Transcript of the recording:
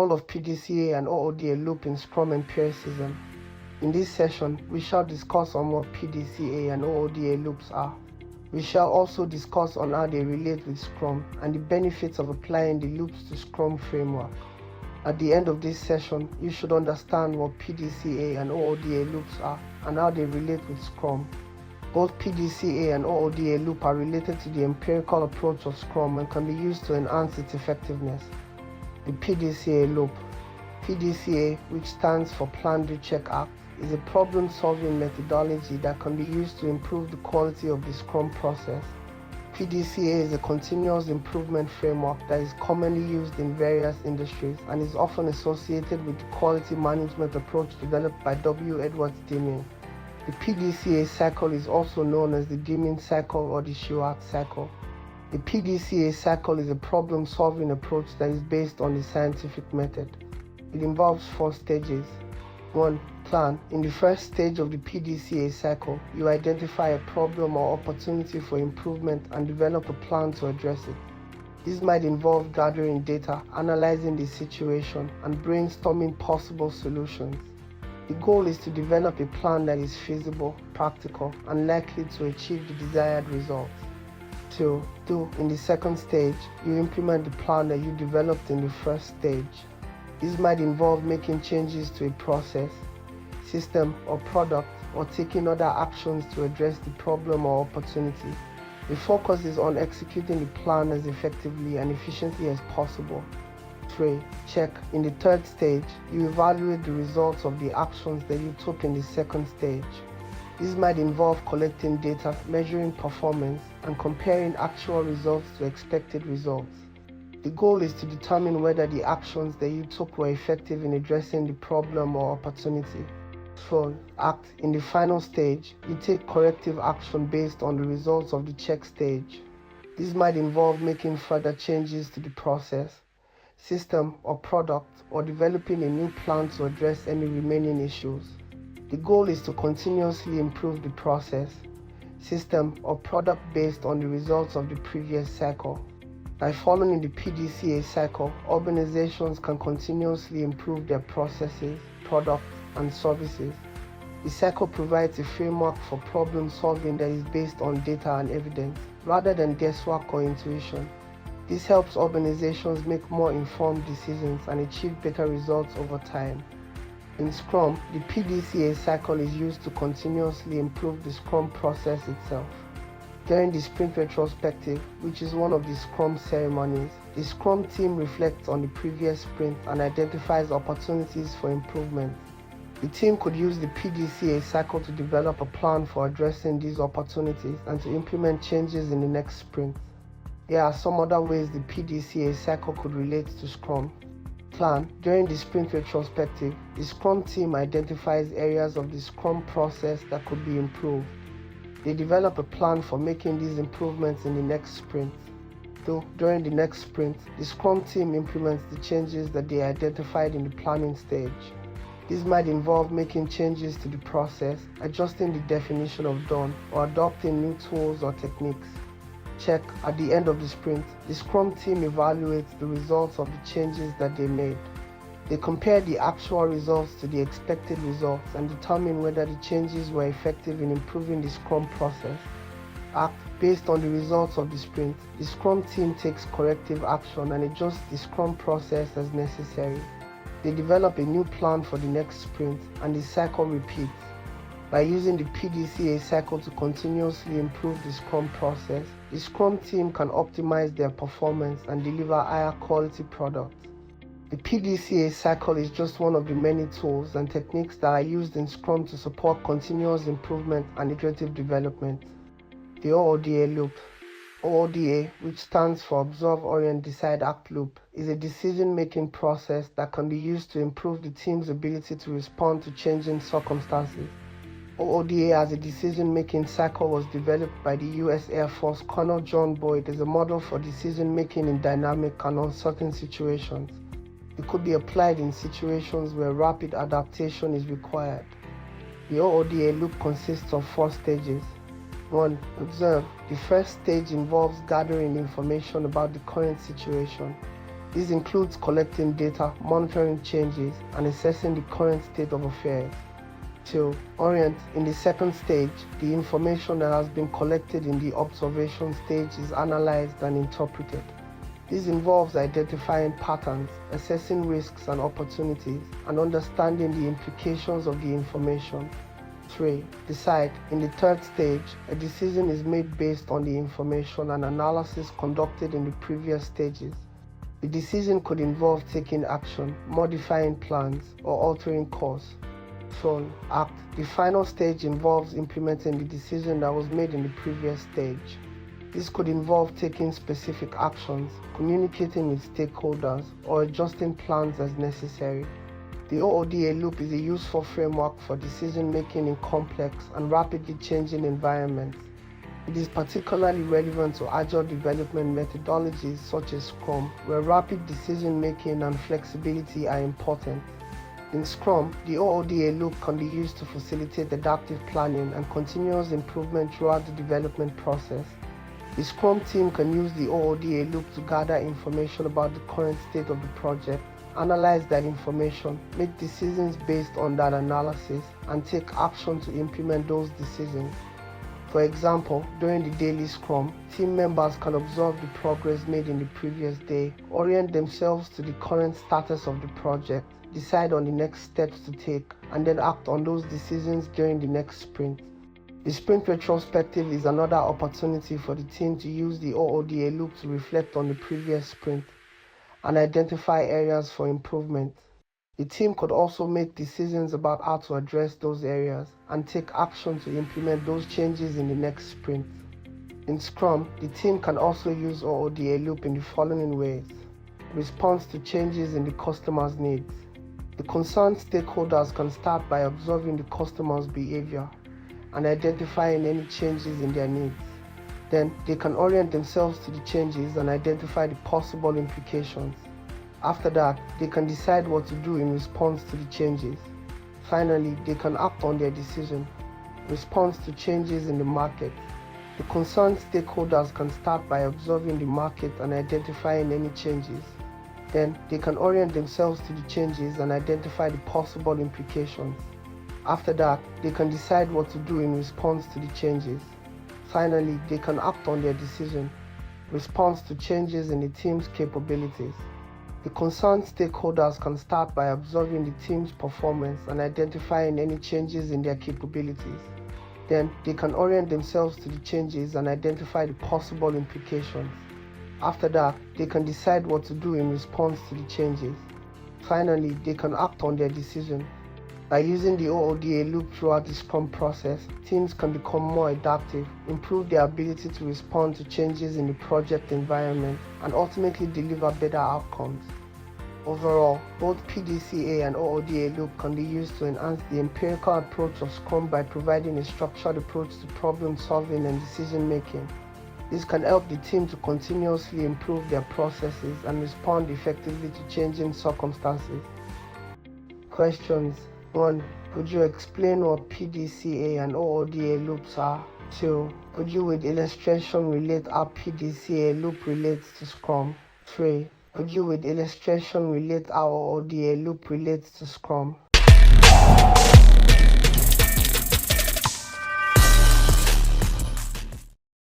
Role of PDCA and OODA loop in Scrum empiricism. In this session, we shall discuss on what PDCA and OODA loops are. We shall also discuss on how they relate with Scrum and the benefits of applying the loops to Scrum framework. At the end of this session, you should understand what PDCA and OODA loops are and how they relate with Scrum. Both PDCA and OODA loop are related to the empirical approach of Scrum and can be used to enhance its effectiveness. The PDCA loop. PDCA, which stands for Plan, Do, Check, Act, is a problem-solving methodology that can be used to improve the quality of the Scrum process. PDCA is a continuous improvement framework that is commonly used in various industries and is often associated with the quality management approach developed by W. Edwards Deming. The PDCA cycle is also known as the Deming cycle or the Shewhart cycle. The PDCA cycle is a problem-solving approach that is based on the scientific method. It involves 4 stages. 1. Plan. In the first stage of the PDCA cycle, you identify a problem or opportunity for improvement and develop a plan to address it. This might involve gathering data, analyzing the situation, and brainstorming possible solutions. The goal is to develop a plan that is feasible, practical, and likely to achieve the desired results. 2. In the second stage, you implement the plan that you developed in the first stage. This might involve making changes to a process, system, or product, or taking other actions to address the problem or opportunity. The focus is on executing the plan as effectively and efficiently as possible. 3. Check. In the third stage, you evaluate the results of the actions that you took in the second stage. This might involve collecting data, measuring performance, and comparing actual results to expected results. The goal is to determine whether the actions that you took were effective in addressing the problem or opportunity. 4. Act. In the final stage, you take corrective action based on the results of the check stage. This might involve making further changes to the process, system, or product, or developing a new plan to address any remaining issues. The goal is to continuously improve the process, system, or product based on the results of the previous cycle. By following the PDCA cycle, organizations can continuously improve their processes, products, and services. The cycle provides a framework for problem solving that is based on data and evidence, rather than guesswork or intuition. This helps organizations make more informed decisions and achieve better results over time. In Scrum, the PDCA cycle is used to continuously improve the Scrum process itself. During the sprint retrospective, which is one of the Scrum ceremonies, the Scrum team reflects on the previous sprint and identifies opportunities for improvement. The team could use the PDCA cycle to develop a plan for addressing these opportunities and to implement changes in the next sprint. There are some other ways the PDCA cycle could relate to Scrum. Plan. During the sprint retrospective, the Scrum team identifies areas of the Scrum process that could be improved. They develop a plan for making these improvements in the next sprint. During the next sprint, the Scrum team implements the changes that they identified in the planning stage. This might involve making changes to the process, adjusting the definition of done, or adopting new tools or techniques. Check. At the end of the sprint, the Scrum team evaluates the results of the changes that they made. They compare the actual results to the expected results and determine whether the changes were effective in improving the Scrum process. Act. Based on the results of the sprint, the Scrum team takes corrective action and adjusts the Scrum process as necessary. They develop a new plan for the next sprint, and the cycle repeats. By using the PDCA cycle to continuously improve the Scrum process, the Scrum team can optimize their performance and deliver higher quality products. The PDCA cycle is just one of the many tools and techniques that are used in Scrum to support continuous improvement and iterative development. The OODA loop. OODA, which stands for Observe, Orient, Decide, Act loop, is a decision-making process that can be used to improve the team's ability to respond to changing circumstances. OODA as a decision-making cycle was developed by the U.S. Air Force Colonel John Boyd as a model for decision-making in dynamic and uncertain situations. It could be applied in situations where rapid adaptation is required. The OODA loop consists of 4 stages. 1. Observe. The first stage involves gathering information about the current situation. This includes collecting data, monitoring changes, and assessing the current state of affairs. 2. Orient. In the second stage, the information that has been collected in the observation stage is analyzed and interpreted. This involves identifying patterns, assessing risks and opportunities, and understanding the implications of the information. 3. Decide. In the third stage, a decision is made based on the information and analysis conducted in the previous stages. The decision could involve taking action, modifying plans, or altering course. So, act. The final stage involves implementing the decision that was made in the previous stage. This could involve taking specific actions, communicating with stakeholders, or adjusting plans as necessary. The OODA loop is a useful framework for decision-making in complex and rapidly changing environments. It is particularly relevant to agile development methodologies such as Scrum, where rapid decision-making and flexibility are important. In Scrum, the OODA loop can be used to facilitate adaptive planning and continuous improvement throughout the development process. The Scrum team can use the OODA loop to gather information about the current state of the project, analyze that information, make decisions based on that analysis, and take action to implement those decisions. For example, during the daily Scrum, team members can observe the progress made in the previous day, orient themselves to the current status of the project, decide on the next steps to take, and then act on those decisions during the next sprint. The sprint retrospective is another opportunity for the team to use the OODA loop to reflect on the previous sprint and identify areas for improvement. The team could also make decisions about how to address those areas and take action to implement those changes in the next sprint. In Scrum, the team can also use OODA loop in the following ways. Response to changes in the customer's needs. The concerned stakeholders can start by observing the customer's behavior and identifying any changes in their needs. Then, they can orient themselves to the changes and identify the possible implications. After that, they can decide what to do in response to the changes. Finally, they can act on their decision. Response to changes in the market. The concerned stakeholders can start by observing the market and identifying any changes. Then, they can orient themselves to the changes and identify the possible implications. After that, they can decide what to do in response to the changes. Finally, they can act on their decision. Response to changes in the team's capabilities. The concerned stakeholders can start by observing the team's performance and identifying any changes in their capabilities. Then, they can orient themselves to the changes and identify the possible implications. After that, they can decide what to do in response to the changes. Finally, they can act on their decision. By using the OODA loop throughout the Scrum process, teams can become more adaptive, improve their ability to respond to changes in the project environment, and ultimately deliver better outcomes. Overall, both PDCA and OODA loop can be used to enhance the empirical approach of Scrum by providing a structured approach to problem solving and decision making. This can help the team to continuously improve their processes and respond effectively to changing circumstances. Questions. 1. Could you explain what PDCA and OODA loops are? 2. Could you with illustration relate how PDCA loop relates to Scrum? 3. Could you with illustration relate how OODA loop relates to Scrum?